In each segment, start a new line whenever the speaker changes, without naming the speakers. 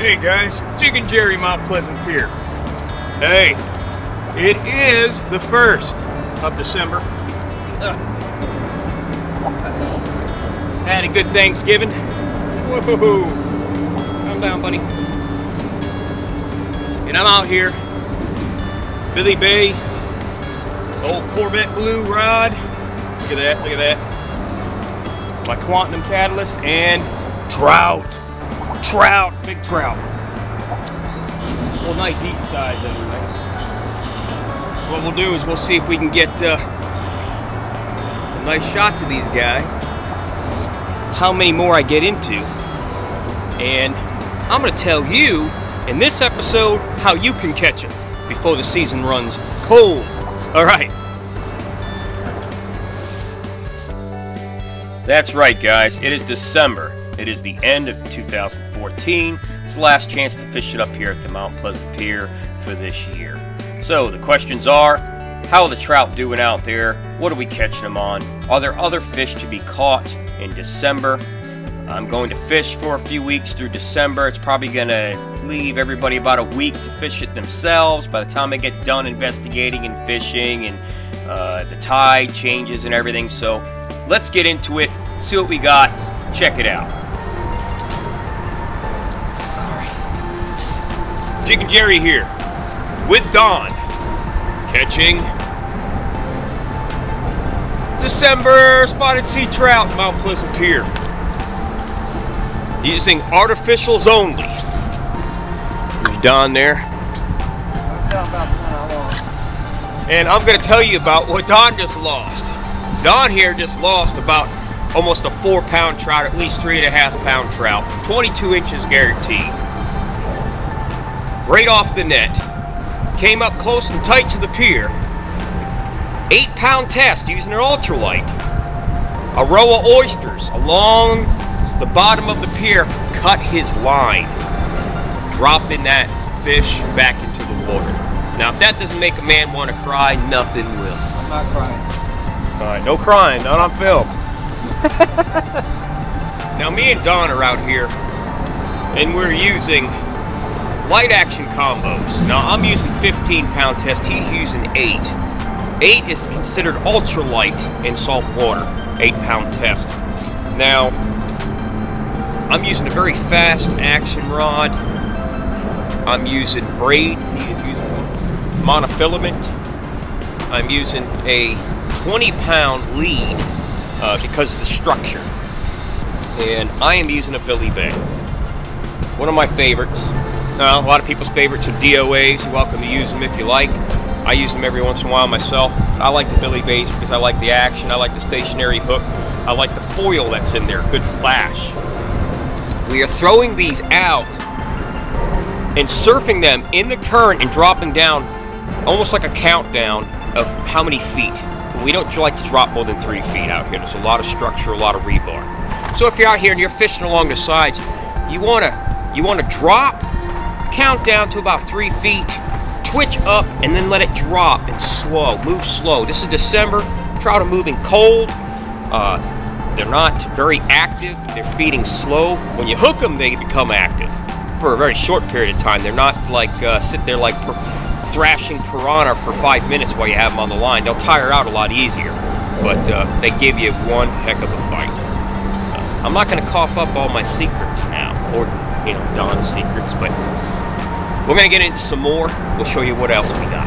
Hey guys, Jiggin Jerry, Mount Pleasant Pier. Hey, it is the 1st of December. Had a good Thanksgiving. Whoa, calm down, buddy. And I'm out here, Billy Bay, old Corvette blue rod. Look at that, look at that. My Quantum Catalyst and Trout. Trout, big trout. Well, nice eating size anyway. What we'll do is we'll see if we can get some nice shots of these guys. How many more I get into. And I'm going to tell you in this episode how you can catch them before the season runs cold. All right. That's right, guys. It is December. It is the end of 2014. It's the last chance to fish it up here at the Mount Pleasant Pier for this year. So the questions are, how are the trout doing out there? What are we catching them on? Are there other fish to be caught in December? I'm going to fish for a few weeks through December. It's probably going to leave everybody about a week to fish it themselves. By the time I get done investigating and fishing and the tide changes and everything. So let's get into it, see what we got, check it out. Jiggin Jerry here with Don, catching December spotted sea trout, Mount Pleasant Pier, using artificials only. There's Don there. And I'm going to tell you about what Don just lost. Don here just lost about almost a 4-pound trout, at least 3.5-pound trout, 22 inches guaranteed. Right off the net, came up close and tight to the pier. 8-pound test using an ultralight. A row of oysters along the bottom of the pier cut his line, dropping that fish back into the water. Now, if that doesn't make a man want to cry, nothing will.
I'm not crying.
All right, no crying, not on film. Now, me and Don are out here, and we're using light action combos. Now, I'm using 15-pound test, he's using 8. 8 is considered ultralight in salt water, 8-pound test. Now, I'm using a very fast action rod. I'm using braid, he is using monofilament. I'm using a 20-pound lead because of the structure. And I am using a Billy Bay. One of my favorites. A lot of people's favorites are DOAs. You're welcome to use them if you like. I use them every once in a while myself. I like the Billy Bays because I like the action. I like the stationary hook. I like the foil that's in there. Good flash. We are throwing these out and surfing them in the current and dropping down almost like a countdown of how many feet. We don't like to drop more than 3 feet out here. There's a lot of structure, a lot of rebar. So if you're out here and you're fishing along the sides, you want to drop, count down to about 3 feet, twitch up, and then let it drop and slow, move slow. This is December. Trout are moving cold. They're not very active. They're feeding slow. When you hook them, they become active for a very short period of time. They're not like sit there like thrashing piranha for 5 minutes while you have them on the line. They'll tire out a lot easier, but they give you one heck of a fight. I'm not going to cough up all my secrets now, or Don's secrets, but we're going to get into some more. We'll show you what else we got.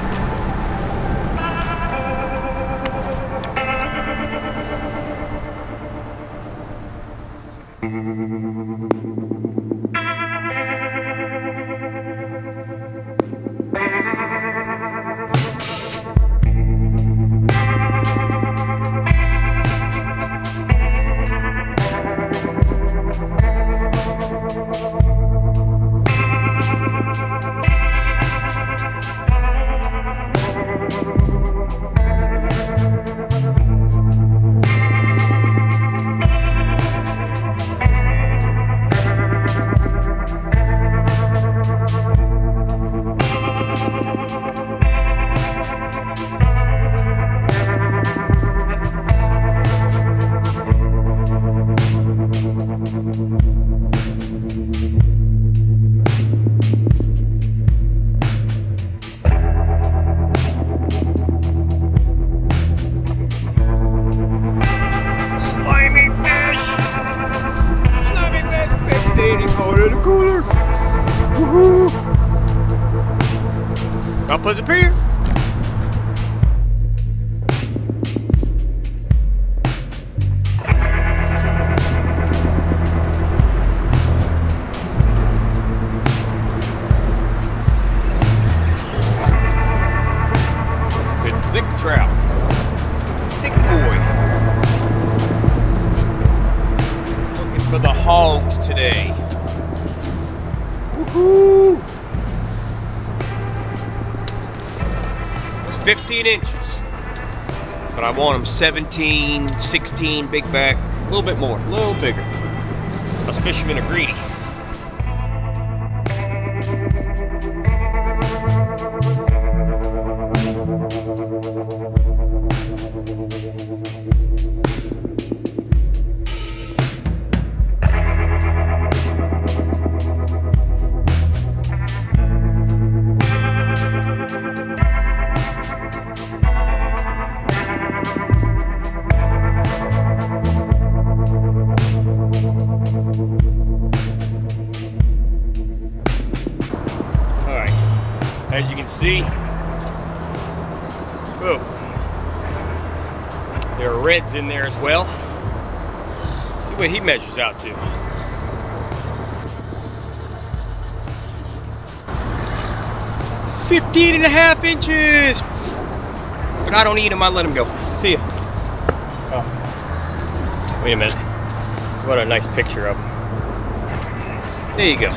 Mount Pleasant Pier. That's a good thick trout. Thick boy. Looking for the hogs today. Woohoo! 15 inches, but I want them 17, 16, big back, a little bit more, a little bigger. Us fishermen are greedy. As you can see, oh, there are reds in there as well. Let's see what he measures out to. "15.5 inches. But I don't eat him, I let him go. See ya. Oh. Wait a minute. What a nice picture of him. There you go.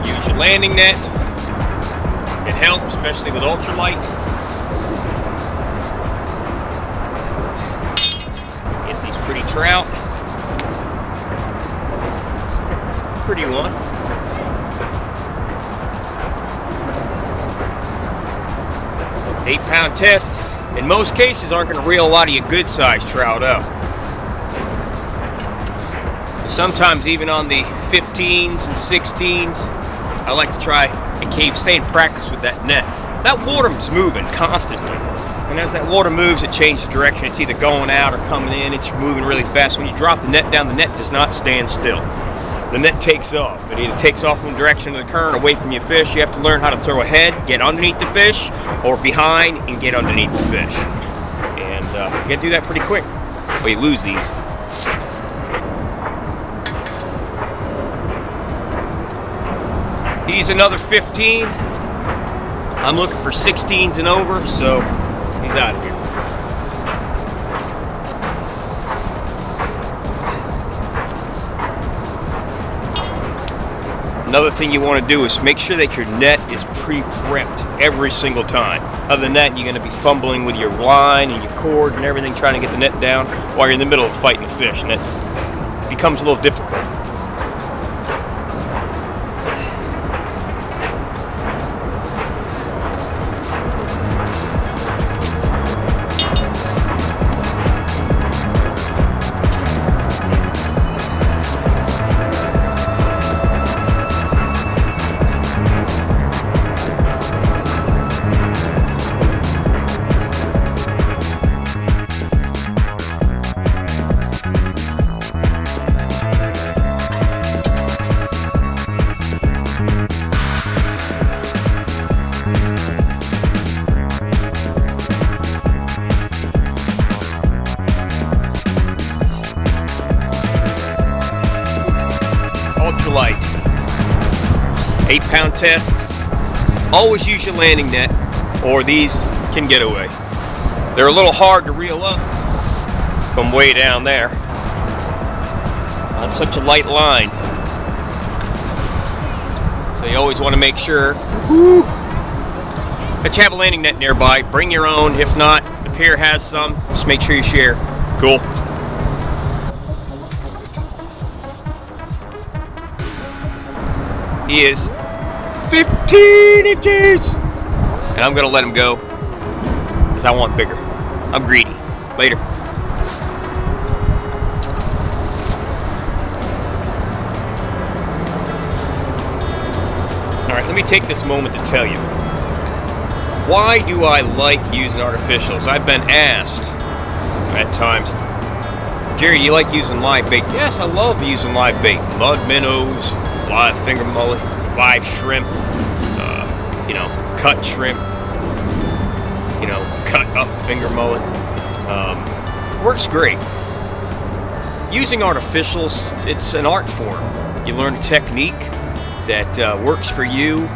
Use your landing net. It helps, especially with ultralight. Get these pretty trout. Pretty one. £8-pound test. In most cases, aren't going to reel a lot of your good sized trout up. Sometimes even on the 15s and 16s, I like to try and stay in practice with that net. That water's moving constantly. And as that water moves, it changes direction. It's either going out or coming in. It's moving really fast. When you drop the net down, the net does not stand still. The net takes off. It either takes off in the direction of the current, away from your fish. You have to learn how to throw ahead, get underneath the fish, or behind and get underneath the fish. And you got to do that pretty quick, or you lose these. He's another 15. I'm looking for 16s and over, so he's out of here. Another thing you want to do is make sure that your net is pre-prepped every single time. Other than that, you're going to be fumbling with your line and your cord and everything, trying to get the net down while you're in the middle of fighting the fish, and it becomes a little difficult. Light. 8-pound test. Always use your landing net, or these can get away. They're a little hard to reel up from way down there on such a light line. So you always want to make sure that you have a landing net nearby. Bring your own. If not, the pier has some. Just make sure you share. Cool. He is 15 inches. And I'm going to let him go because I want bigger. I'm greedy. Later. Alright, let me take this moment to tell you. Why do I like using artificials? I've been asked at times, Jerry, you like using live bait? Yes, I love using live bait. Mud minnows, live finger mullet, live shrimp, cut shrimp, cut up finger mullet. Works great. Using artificials, it's an art form. You learn a technique that works for you.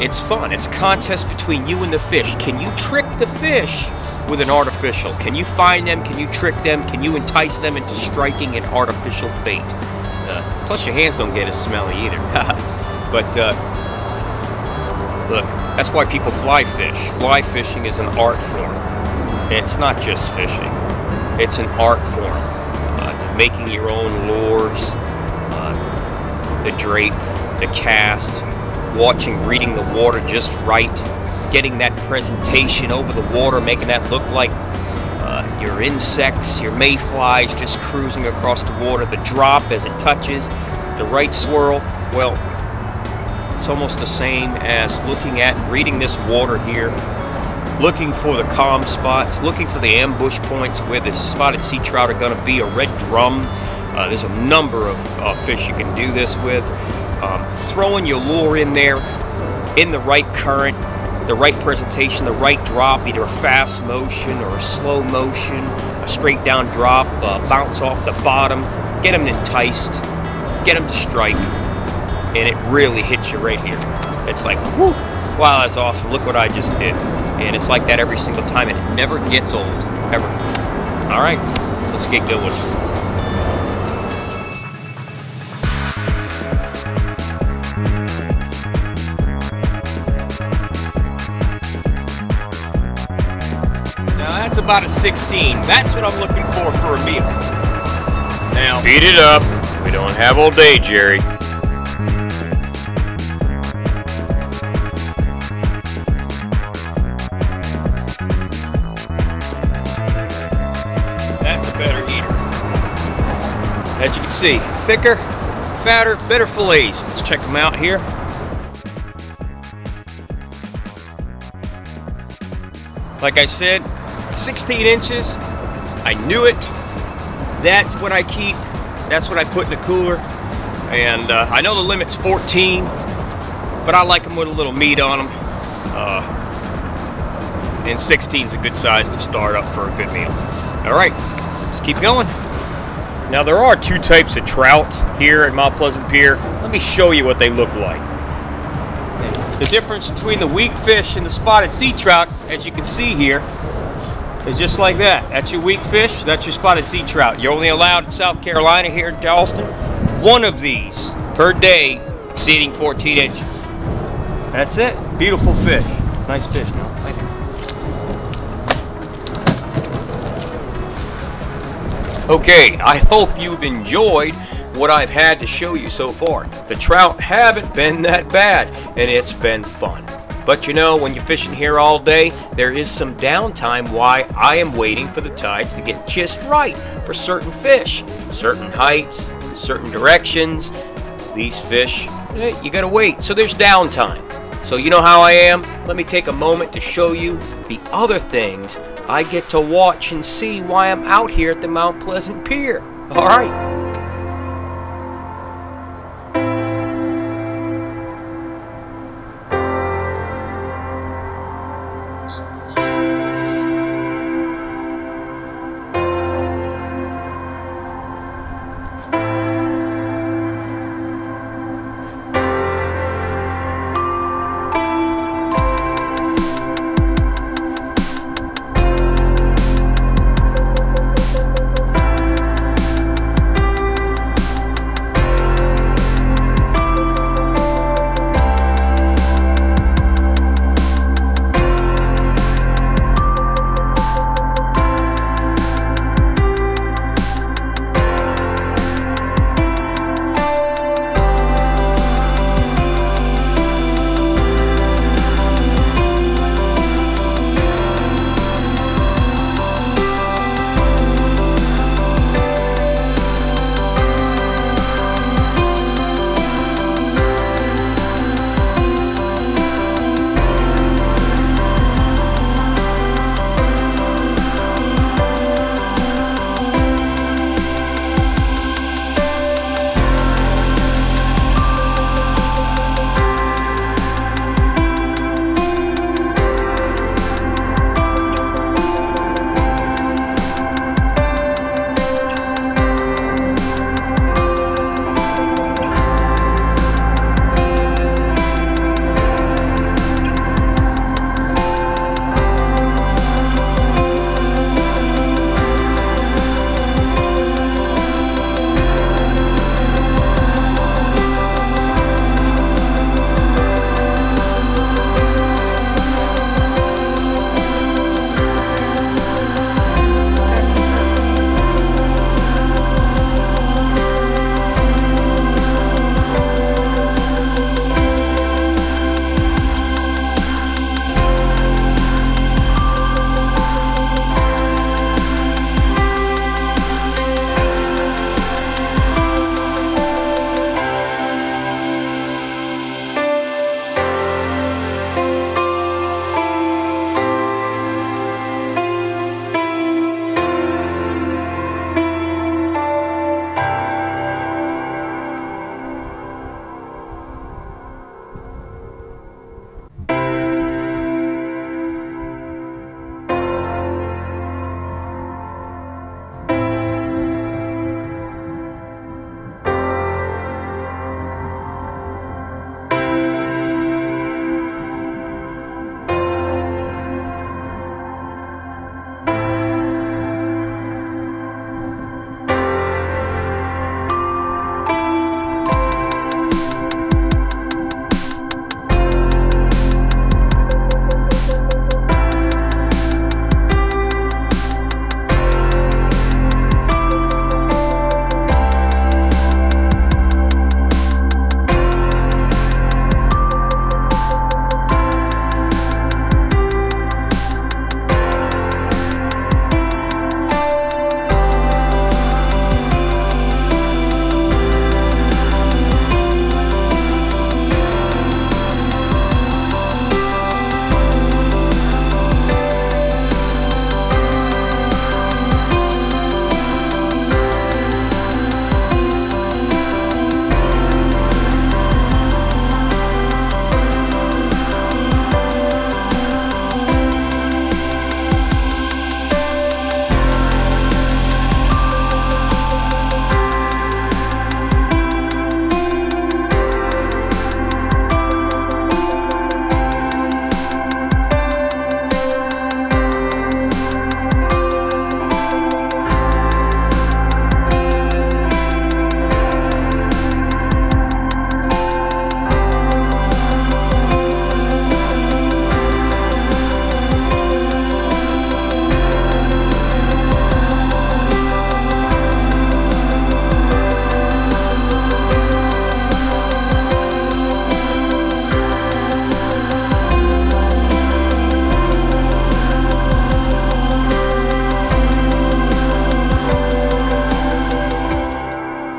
It's fun. It's a contest between you and the fish. Can you trick the fish with an artificial? Can you find them? Can you trick them? Can you entice them into striking an artificial bait? Plus your hands don't get as smelly either. But look, that's why people fly fish. Fly fishing is an art form. It's not just fishing. It's an art form. Making your own lures, the drape, the cast, reading the water just right, getting that presentation over the water, making that look like your insects, your mayflies just cruising across the water, the drop as it touches, the right swirl. Well, it's almost the same as looking at and reading this water here, looking for the calm spots, looking for the ambush points where the spotted sea trout are going to be, a red drum. There's a number of fish you can do this with. Throwing your lure in there in the right current, the right presentation, the right drop, either a fast motion or a slow motion, a straight down drop, bounce off the bottom, get them enticed, get them to strike, and it really hits you right here. It's like, whoo, wow, that's awesome, look what I just did. And it's like that every single time, and it never gets old, ever. All right, let's get going. That's about a 16. That's what I'm looking for a meal. Now, beat it up. We don't have all day, Jerry. That's a better eater. As you can see, thicker, fatter, better fillets. Let's check them out here. Like I said, 16 inches. I knew it. That's what I keep. That's what I put in the cooler. And I know the limit's 14, but I like them with a little meat on them. And 16 is a good size to start up for a good meal. All right, let's keep going. Now there are two types of trout here at Mount Pleasant Pier. Let me show you what they look like. The difference between the weak fish and the spotted sea trout, as you can see here, is just like that. That's your weak fish, that's your spotted sea trout. You're only allowed in South Carolina here in Charleston one of these per day exceeding 14 inches. That's it. Beautiful fish. Nice fish. Thank you. Okay, I hope you've enjoyed what I've had to show you so far. The trout haven't been that bad, and it's been fun. But you know, when you're fishing here all day, there is some downtime why I am waiting for the tides to get just right for certain fish. Certain heights, certain directions. These fish, you gotta wait. So there's downtime. So you know how I am? Let me take a moment to show you the other things I get to watch and see why I'm out here at the Mount Pleasant Pier. All right.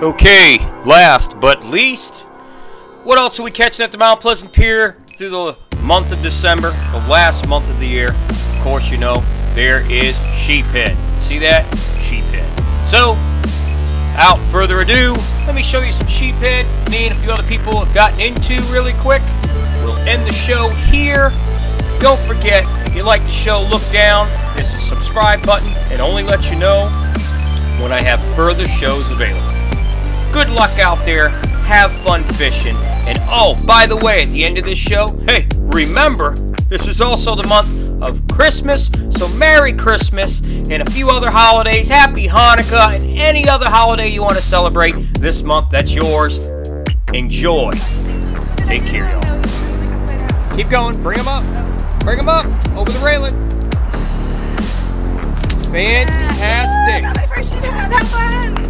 Okay, last but least, what else are we catching at the Mount Pleasant Pier through the month of December, the last month of the year? Of course, you know, there is sheephead. See that? Sheephead. So, without further ado, let me show you some sheephead me and a few other people have gotten into really quick. We'll end the show here. Don't forget, if you like the show, look down. There's a subscribe button. It only lets you know when I have further shows available. Good luck out there. Have fun fishing. And oh, by the way, at the end of this show, hey, remember, this is also the month of Christmas, so Merry Christmas and a few other holidays. Happy Hanukkah and any other holiday you want to celebrate this month, that's yours. Enjoy. Take care, y'all. Keep going. Bring them up. Bring them up. Over the railing. Fantastic.
My first sheephead. Have fun.